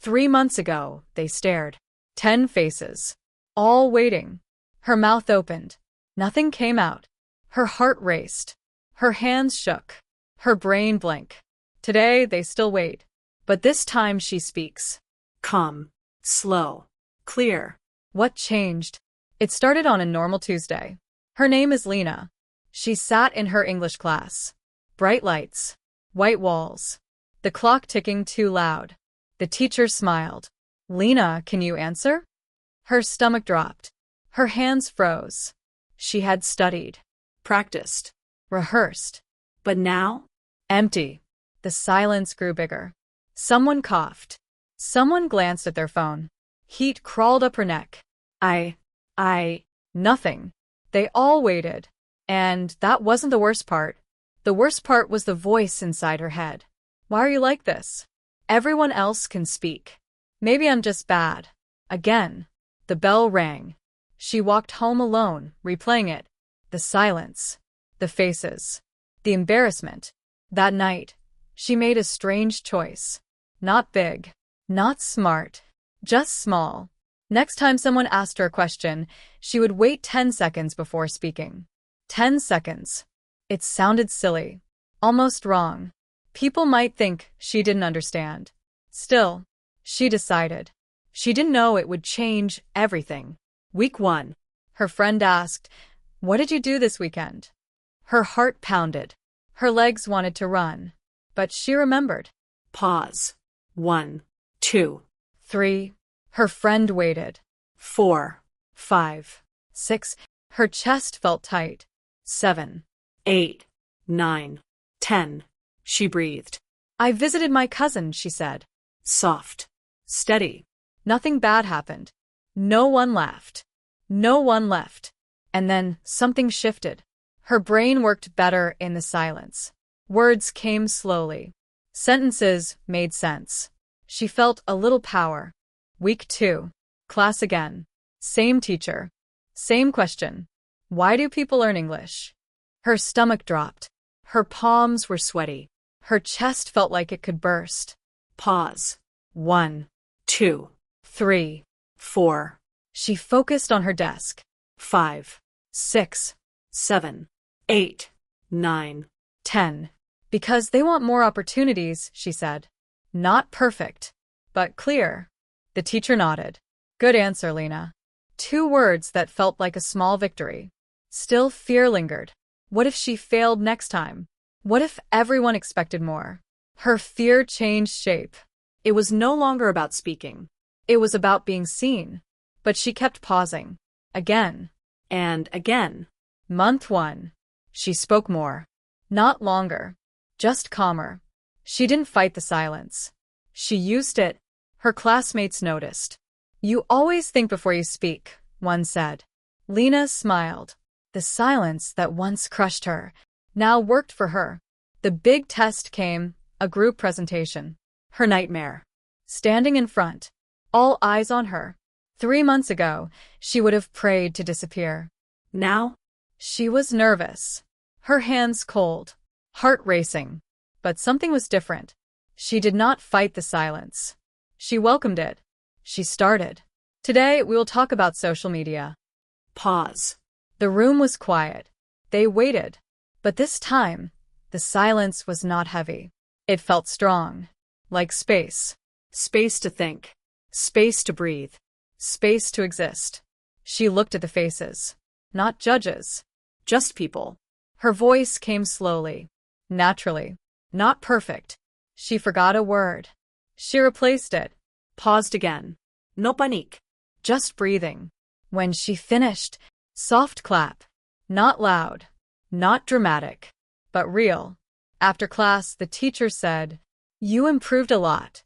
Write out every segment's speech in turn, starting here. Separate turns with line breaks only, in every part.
3 months ago, they stared. 10 faces. All waiting. Her mouth opened. Nothing came out. Her heart raced. Her hands shook. Her brain blank. Today, they still wait. But this time she speaks.
Calm. Slow. Clear.
What changed? It started on a normal Tuesday. Her name is Lena. She sat in her English class. Bright lights. White walls. The clock ticking too loud. The teacher smiled. Lena, can you answer? Her stomach dropped. Her hands froze. She had studied.
Practiced.
Rehearsed.
But now?
Empty. The silence grew bigger. Someone coughed. Someone glanced at their phone. Heat crawled up her neck. Nothing. They all waited. And that wasn't the worst part. The worst part was the voice inside her head. Why are you like this? Everyone else can speak. Maybe I'm just bad. Again. The bell rang. She walked home alone, replaying it. The silence. The faces. The embarrassment. That night, she made a strange choice. Not big. Not smart. Just small. Next time someone asked her a question, she would wait 10 seconds before speaking. 10 seconds. It sounded silly. Almost wrong. People might think she didn't understand. Still, she decided. She didn't know it would change everything.
Week 1.
Her friend asked, "What did you do this weekend?" Her heart pounded. Her legs wanted to run. But she remembered.
Pause. 1, 2,
3. Her friend waited.
4,
5, 6. Her chest felt tight. 7.
8, 9, 10. She breathed.
I visited my cousin, she said.
Soft. Steady.
Nothing bad happened. No one laughed. No one left. And then something shifted. Her brain worked better in the silence. Words came slowly. Sentences made sense. She felt a little power. Week 2. Class again. Same teacher. Same question. Why do people learn English? Her stomach dropped. Her palms were sweaty. Her chest felt like it could burst.
Pause.
1,
2,
3,
4.
She focused on her desk.
5,
6,
7, 8, 9.
10. Because they want more opportunities, she said. Not perfect, but clear. The teacher nodded. Good answer, Lena. 2 words that felt like a small victory. Still, fear lingered. What if she failed next time? What if everyone expected more? Her fear changed shape.
It was no longer about speaking.
It was about being seen. But she kept pausing. Again.
And again.
Month 1. She spoke more. Not longer. Just calmer. She didn't fight the silence. She used it. Her classmates noticed. You always think before you speak, one said. Lena smiled. The silence that once crushed her now worked for her. The big test came, a group presentation. Her nightmare. Standing in front. All eyes on her. 3 months ago, she would have prayed to disappear.
Now?
She was nervous. Her hands cold. Heart racing. But something was different. She did not fight the silence. She welcomed it. She started. Today, we will talk about social media.
Pause.
The room was quiet. They waited. But this time, the silence was not heavy. It felt strong. Like space.
Space to think. Space to breathe.
Space to exist. She looked at the faces. Not judges.
Just people.
Her voice came slowly. Naturally. Not perfect. She forgot a word. She replaced it.
Paused again. No panique.
Just breathing. When she finished, soft clap. Not loud. Not dramatic. But real. After class, the teacher said, "You improved a lot."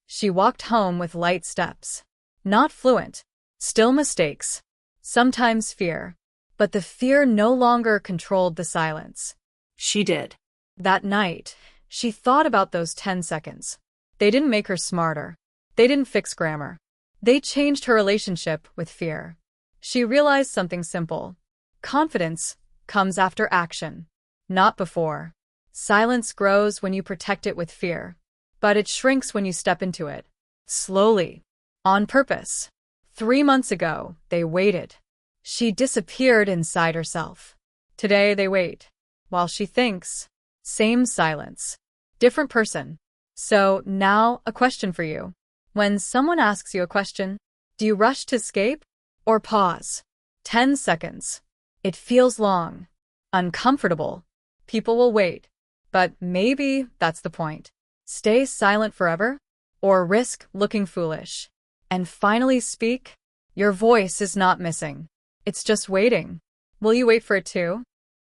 She walked home with light steps. Not fluent. Still mistakes. Sometimes fear. But the fear no longer controlled the silence.
She did.
That night, she thought about those 10 seconds. They didn't make her smarter. They didn't fix grammar. They changed her relationship with fear. She realized something simple. Confidence comes after action, not before. Silence grows when you protect it with fear, but it shrinks when you step into it. Slowly. On purpose. 3 months ago, they waited. She disappeared inside herself. Today they wait. While she thinks. Same silence. Different person. So now a question for you. When someone asks you a question, do you rush to escape or pause? 10 seconds. It feels long. Uncomfortable. People will wait. But maybe that's the point. Stay silent forever or risk looking foolish. And finally speak. Your voice is not missing. It's just waiting. Will you wait for it too?